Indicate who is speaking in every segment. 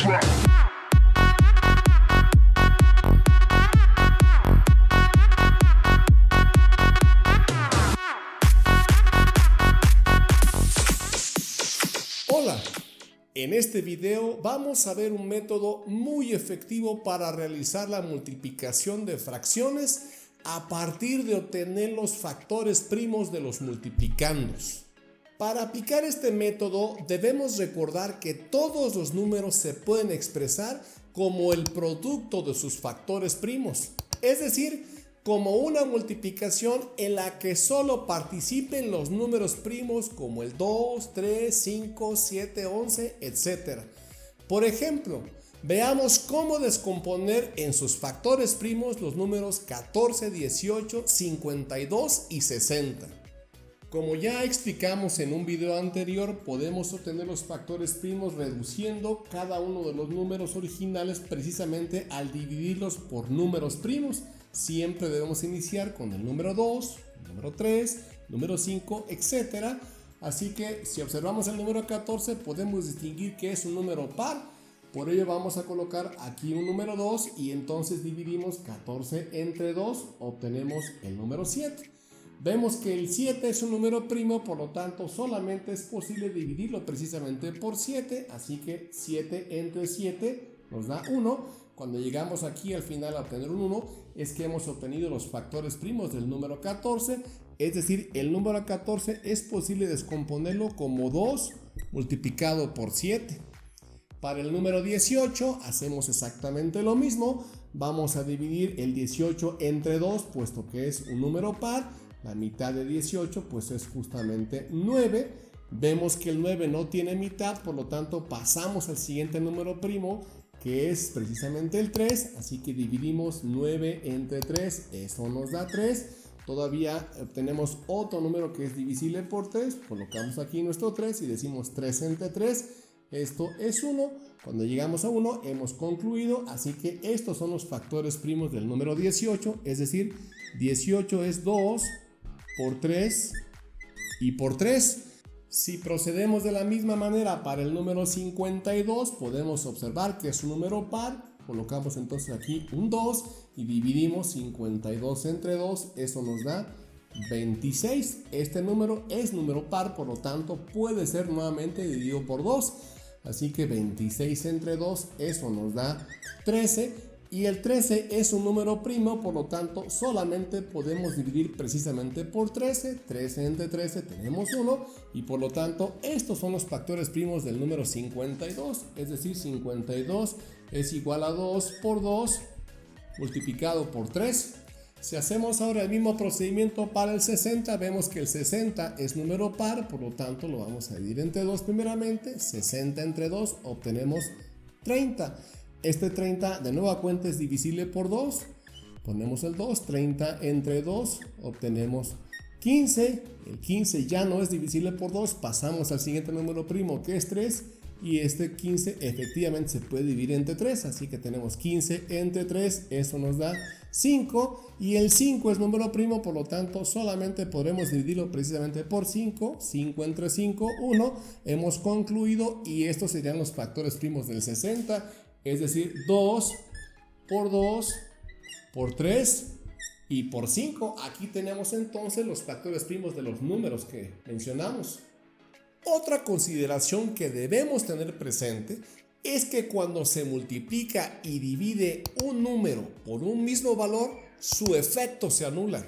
Speaker 1: Hola, en este video vamos a ver un método muy efectivo para realizar la multiplicación de fracciones a partir de obtener los factores primos de los multiplicandos. Para aplicar este método debemos recordar que todos los números se pueden expresar como el producto de sus factores primos, es decir, como una multiplicación en la que solo participen los números primos como el 2, 3, 5, 7, 11, etc. Por ejemplo, veamos cómo descomponer en sus factores primos los números 14, 18, 52 y 60. Como ya explicamos en un video anterior, podemos obtener los factores primos reduciendo cada uno de los números originales precisamente al dividirlos por números primos. Siempre debemos iniciar con el número 2, número 3, número 5, etc. Así que si observamos el número 14 podemos distinguir que es un número par. Por ello vamos a colocar aquí un número 2 y entonces dividimos 14 entre 2, obtenemos el número 7. Vemos que el 7 es un número primo, por lo tanto solamente es posible dividirlo precisamente por 7, así que 7 entre 7 nos da 1. Cuando llegamos aquí al final a obtener un 1, es que hemos obtenido los factores primos del número 14, es decir, el número 14 es posible descomponerlo como 2 multiplicado por 7. Para el número 18 hacemos exactamente lo mismo, vamos a dividir el 18 entre 2, puesto que es un número par, la mitad de 18 pues es justamente 9, vemos que el 9 no tiene mitad, por lo tanto pasamos al siguiente número primo, que es precisamente el 3, así que dividimos 9 entre 3, eso nos da 3, todavía obtenemos otro número que es divisible por 3, colocamos aquí nuestro 3 y decimos 3 entre 3, esto es 1, cuando llegamos a 1 hemos concluido, así que estos son los factores primos del número 18, es decir, 18 es 2 por 3 y por 3. Si procedemos de la misma manera para el número 52, podemos observar que es un número par, colocamos entonces aquí un 2 y dividimos 52 entre 2, eso nos da 26. Este número es número par, por lo tanto puede ser nuevamente dividido por 2, así que 26 entre 2, eso nos da 13. Y el 13 es un número primo, por lo tanto solamente podemos dividir precisamente por 13. 13 entre 13 tenemos 1 y por lo tanto estos son los factores primos del número 52. Es decir, 52 es igual a 2 por 2 multiplicado por 3. Si hacemos ahora el mismo procedimiento para el 60, vemos que el 60 es número par, por lo tanto lo vamos a dividir entre 2 primeramente. 60 entre 2 obtenemos 30. Este 30 de nueva cuenta es divisible por 2, ponemos el 2, 30 entre 2, obtenemos 15, el 15 ya no es divisible por 2, pasamos al siguiente número primo que es 3 y este 15 efectivamente se puede dividir entre 3, así que tenemos 15 entre 3, eso nos da 5 y el 5 es número primo, por lo tanto solamente podremos dividirlo precisamente por 5, 5 entre 5, 1, hemos concluido y estos serían los factores primos del 60. Es decir, 2 por 3 y por 5. Aquí tenemos entonces los factores primos de los números que mencionamos. Otra consideración que debemos tener presente es que cuando se multiplica y divide un número por un mismo valor, su efecto se anula.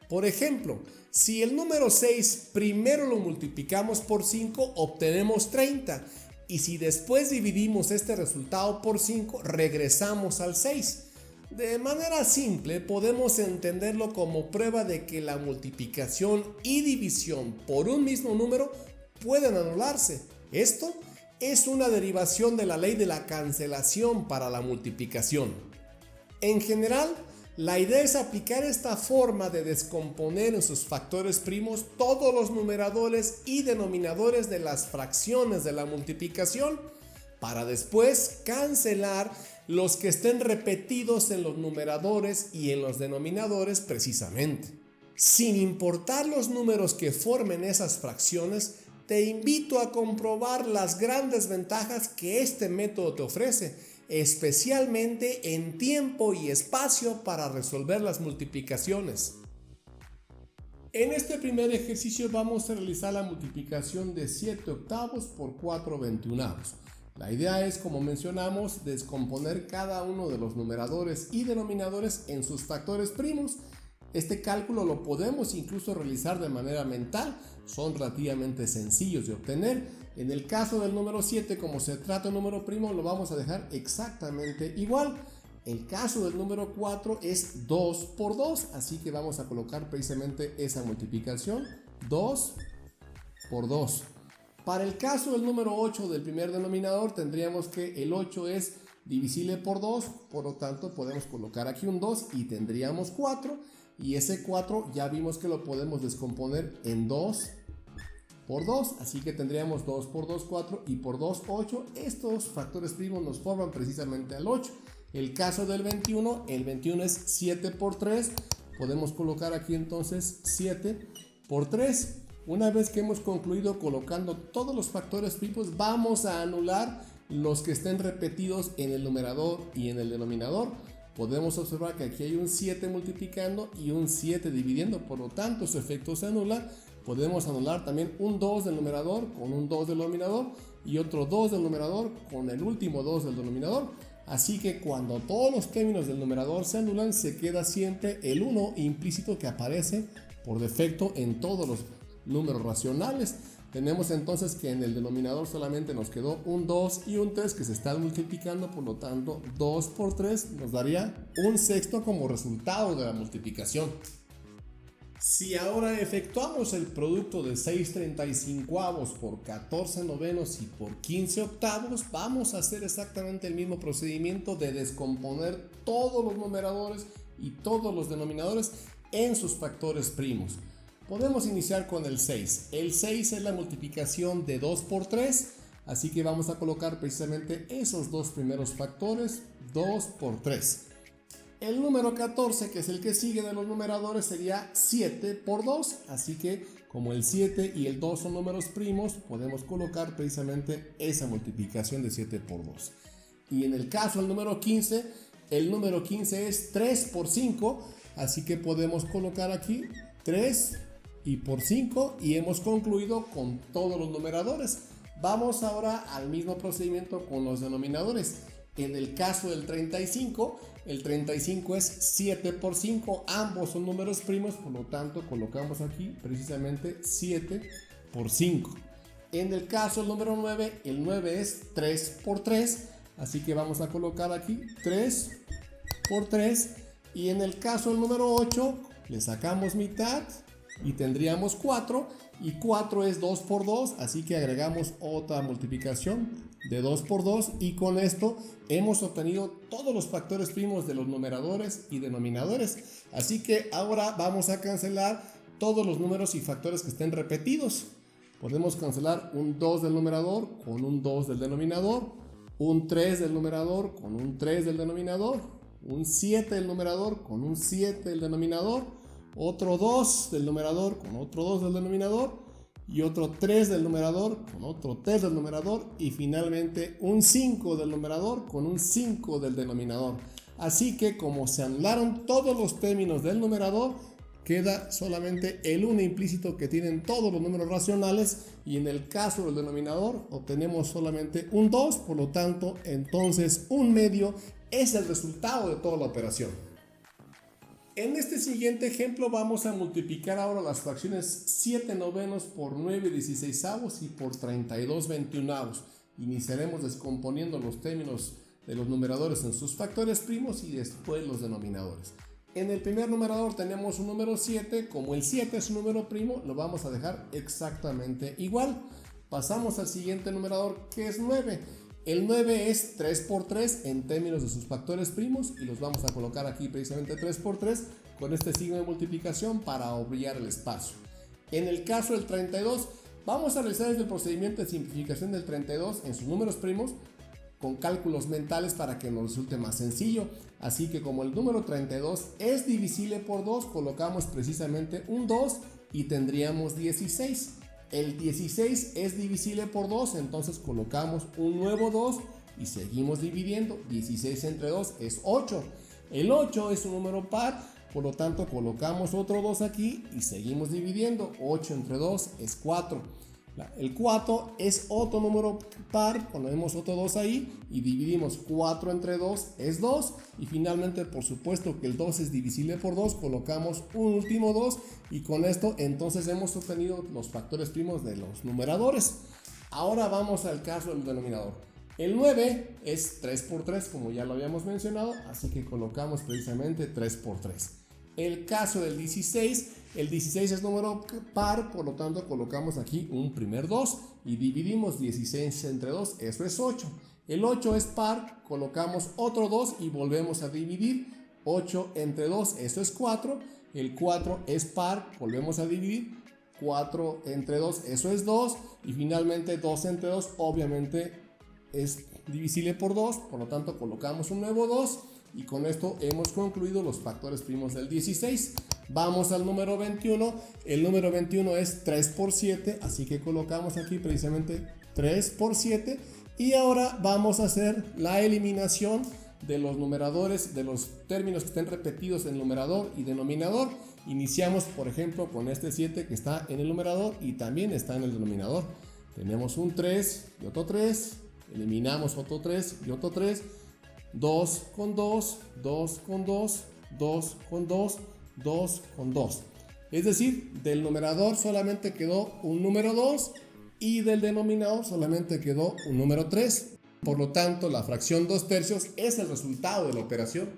Speaker 1: Por ejemplo, si el número 6 primero lo multiplicamos por 5, obtenemos 30. Y si después dividimos este resultado por 5, regresamos al 6. De manera simple, podemos entenderlo como prueba de que la multiplicación y división por un mismo número pueden anularse. Esto es una derivación de la ley de la cancelación para la multiplicación. En general, la idea es aplicar esta forma de descomponer en sus factores primos todos los numeradores y denominadores de las fracciones de la multiplicación para después cancelar los que estén repetidos en los numeradores y en los denominadores precisamente. Sin importar los números que formen esas fracciones, te invito a comprobar las grandes ventajas que este método te ofrece, especialmente en tiempo y espacio para resolver las multiplicaciones. En este primer ejercicio vamos a realizar la multiplicación de 7 octavos por 4 veintiunavos. La idea es, como mencionamos, descomponer cada uno de los numeradores y denominadores en sus factores primos. Este cálculo lo podemos incluso realizar de manera mental, son relativamente sencillos de obtener. En el caso del número 7, como se trata de un número primo, lo vamos a dejar exactamente igual. El caso del número 4 es 2 por 2, así que vamos a colocar precisamente esa multiplicación, 2 por 2. Para el caso del número 8 del primer denominador, tendríamos que el 8 es divisible por 2, por lo tanto podemos colocar aquí un 2 y tendríamos 4, y ese 4 ya vimos que lo podemos descomponer en 2 por 2, así que tendríamos 2 por 2, 4, y por 2, 8. Estos factores primos nos forman precisamente al 8. El caso del 21, el 21 es 7 por 3, podemos colocar aquí entonces 7 por 3. Una vez que hemos concluido colocando todos los factores primos, vamos a anular los que estén repetidos en el numerador y en el denominador. Podemos observar que aquí hay un 7 multiplicando y un 7 dividiendo, por lo tanto su efecto se anula. Podemos anular también un 2 del numerador con un 2 del denominador y otro 2 del numerador con el último 2 del denominador. Así que cuando todos los términos del numerador se anulan, se queda siempre el 1 implícito que aparece por defecto en todos los números racionales. Tenemos entonces que en el denominador solamente nos quedó un 2 y un 3 que se están multiplicando, por lo tanto 2 por 3 nos daría un sexto como resultado de la multiplicación. Si ahora efectuamos el producto de 6/35 por 14 novenos y por 15 octavos, vamos a hacer exactamente el mismo procedimiento de descomponer todos los numeradores y todos los denominadores en sus factores primos. Podemos iniciar con el 6. El 6 es la multiplicación de 2 por 3, así que vamos a colocar precisamente esos dos primeros factores, 2 por 3. El número 14, que es el que sigue de los numeradores, sería 7 por 2, así que como el 7 y el 2 son números primos, podemos colocar precisamente esa multiplicación de 7 por 2. Y en el caso del número 15, el número 15 es 3 por 5, así que podemos colocar aquí 3 y por 5 y hemos concluido con todos los numeradores. Vamos ahora al mismo procedimiento con los denominadores. En el caso del 35, el 35 es 7 por 5, ambos son números primos, por lo tanto colocamos aquí precisamente 7 por 5. En el caso del número 9, el 9 es 3 por 3, así que vamos a colocar aquí 3 por 3. Y en el caso del número 8, le sacamos mitad y tendríamos 4, y 4 es 2 por 2, así que agregamos otra multiplicación de 2 por 2, y con esto hemos obtenido todos los factores primos de los numeradores y denominadores. Así que ahora vamos a cancelar todos los números y factores que estén repetidos. Podemos cancelar un 2 del numerador con un 2 del denominador, un 3 del numerador con un 3 del denominador, un 7 del numerador con un 7 del denominador, otro 2 del numerador con otro 2 del denominador y otro 3 del numerador con otro 3 del numerador, y finalmente un 5 del numerador con un 5 del denominador. Así que como se anularon todos los términos del numerador, queda solamente el 1 implícito que tienen todos los números racionales, y en el caso del denominador obtenemos solamente un 2, por lo tanto entonces un medio es el resultado de toda la operación. En este siguiente ejemplo vamos a multiplicar ahora las fracciones 7 novenos por 9 16avos y por 32 veintiunavos. Iniciaremos descomponiendo los términos de los numeradores en sus factores primos y después los denominadores. En el primer numerador tenemos un número 7, como el 7 es un número primo, lo vamos a dejar exactamente igual. Pasamos al siguiente numerador, que es 9. El 9 es 3 por 3 en términos de sus factores primos, y los vamos a colocar aquí precisamente 3 por 3 con este signo de multiplicación para obviar el espacio. En el caso del 32, vamos a realizar el procedimiento de simplificación del 32 en sus números primos con cálculos mentales para que nos resulte más sencillo. Así que como el número 32 es divisible por 2, colocamos precisamente un 2 y tendríamos 16. el 16 es divisible por 2, entonces colocamos un nuevo 2 y seguimos dividiendo. 16 entre 2 es 8. El 8 es un número par, por lo tanto colocamos otro 2 aquí y seguimos dividiendo. 8 entre 2 es 4. El 4 es otro número par, ponemos otro 2 ahí y dividimos. 4 entre 2 es 2. Y finalmente, por supuesto que el 2 es divisible por 2, colocamos un último 2 y con esto entonces hemos obtenido los factores primos de los numeradores. Ahora vamos al caso del denominador. El 9 es 3 por 3, como ya lo habíamos mencionado, así que colocamos precisamente 3 por 3. El caso del 16, el 16 es número par, por lo tanto colocamos aquí un primer 2 y dividimos. 16 entre 2, eso es 8. El 8 es par, colocamos otro 2 y volvemos a dividir. 8 entre 2, eso es 4. El 4 es par, volvemos a dividir. 4 entre 2, eso es 2. Y finalmente 2 entre 2, obviamente es divisible por 2, por lo tanto colocamos un nuevo 2. Y con esto hemos concluido los factores primos del 16. Vamos al número 21. El número 21 es 3 por 7, así que colocamos aquí precisamente 3 por 7. Y ahora vamos a hacer la eliminación de los numeradores, de los términos que estén repetidos en numerador y denominador. Iniciamos, por ejemplo, con este 7 que está en el numerador y también está en el denominador. Tenemos un 3 y otro 3. Eliminamos otro 3 y otro 3. 2 con 2, 2 con 2, 2 con 2, 2 con 2. Es decir, del numerador solamente quedó un número 2 y del denominador solamente quedó un número 3. Por lo tanto, la fracción 2/3 es el resultado de la operación.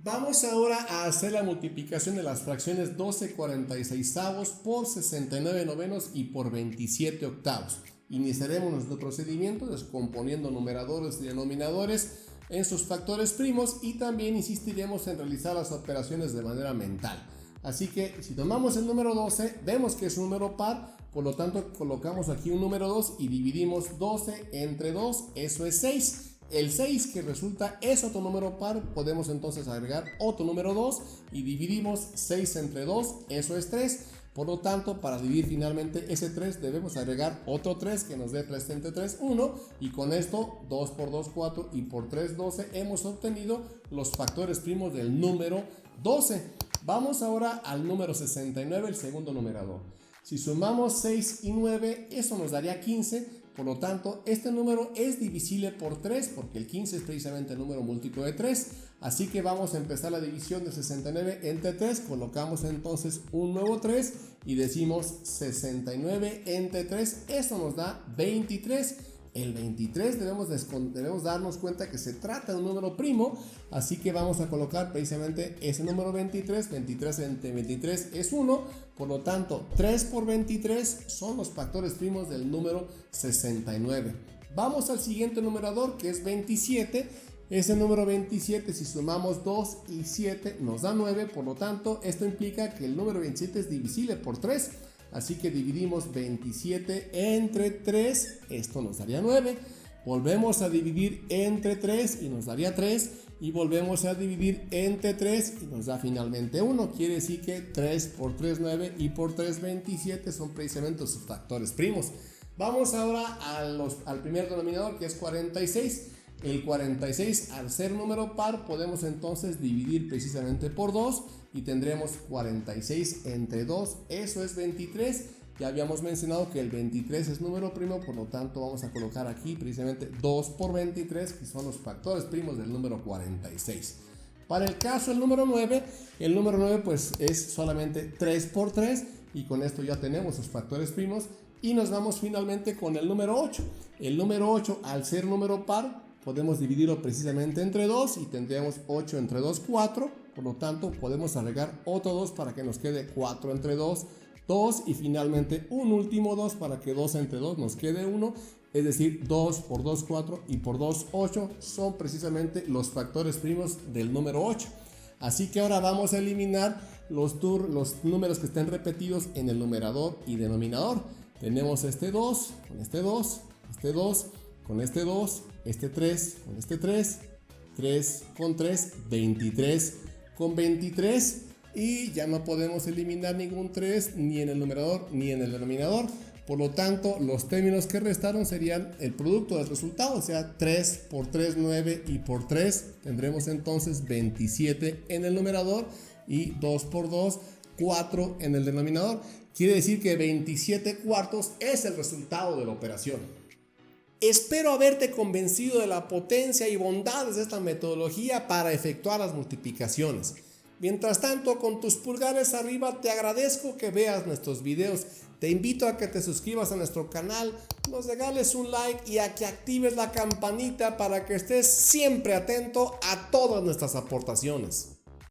Speaker 1: Vamos ahora a hacer la multiplicación de las fracciones 12/46 por 69 novenos y por 27 octavos. Iniciaremos nuestro procedimiento descomponiendo numeradores y denominadores en sus factores primos y también insistiremos en realizar las operaciones de manera mental. Así que si tomamos el número 12, vemos que es un número par, por lo tanto colocamos aquí un número 2 y dividimos 12 entre 2, eso es 6. El 6 que resulta es otro número par, podemos entonces agregar otro número 2 y dividimos. 6 entre 2, eso es 3. Por lo tanto, para dividir finalmente ese 3 debemos agregar otro 3 que nos dé 3 entre 3, 1. Y con esto 2 por 2, 4 y por 3, 12. Hemos obtenido los factores primos del número 12. Vamos ahora al número 69, el segundo numerador. Si sumamos 6 y 9, eso nos daría 15. Por lo tanto, este número es divisible por 3 porque el 15 es precisamente el número múltiplo de 3. Así que vamos a empezar la división de 69 entre 3. Colocamos entonces un nuevo 3 y decimos 69 entre 3. Esto nos da 23. El 23 debemos darnos cuenta que se trata de un número primo. Así que vamos a colocar precisamente ese número 23. 23 entre 23 es 1. Por lo tanto, 3 por 23 son los factores primos del número 69. Vamos al siguiente numerador, que es 27. Ese número 27, si sumamos 2 y 7, nos da 9. Por lo tanto, esto implica que el número 27 es divisible por 3. Así que dividimos 27 entre 3. Esto nos daría 9. Volvemos a dividir entre 3 y nos daría 3. Y volvemos a dividir entre 3 y nos da finalmente 1. Quiere decir que 3 por 3, 9 y por 3, 27 son precisamente sus factores primos. Vamos ahora al primer denominador, que es 46. El 46, al ser número par, podemos entonces dividir precisamente por 2 y tendremos 46 entre 2, eso es 23. Ya habíamos mencionado que el 23 es número primo, por lo tanto vamos a colocar aquí precisamente 2 por 23, que son los factores primos del número 46. Para el caso del número 9, el número 9 pues es solamente 3 por 3 y con esto ya tenemos los factores primos y nos vamos finalmente con el número 8. El número 8, al ser número par, podemos dividirlo precisamente entre 2 y tendríamos 8 entre 2, 4. Por lo tanto, podemos agregar otro 2 para que nos quede 4 entre 2, 2. Y finalmente un último 2 para que 2 entre 2 nos quede 1. Es decir, 2 por 2, 4 y por 2, 8 son precisamente los factores primos del número 8. Así que ahora vamos a eliminar los números que estén repetidos en el numerador y denominador. Tenemos este 2, con este 2, este 2, con este 2, este 3, con este 3, 3 con 3, 23 con 23 y ya no podemos eliminar ningún 3 ni en el numerador ni en el denominador. Por lo tanto, los términos que restaron serían el producto del resultado, o sea, 3 por 3, 9 y por 3 tendremos entonces 27 en el numerador y 2 por 2, 4 en el denominador. Quiere decir que 27 cuartos es el resultado de la operación. Espero haberte convencido de la potencia y bondades de esta metodología para efectuar las multiplicaciones. Mientras tanto, con tus pulgares arriba te agradezco que veas nuestros videos. Te invito a que te suscribas a nuestro canal, nos regales un like y a que actives la campanita para que estés siempre atento a todas nuestras aportaciones.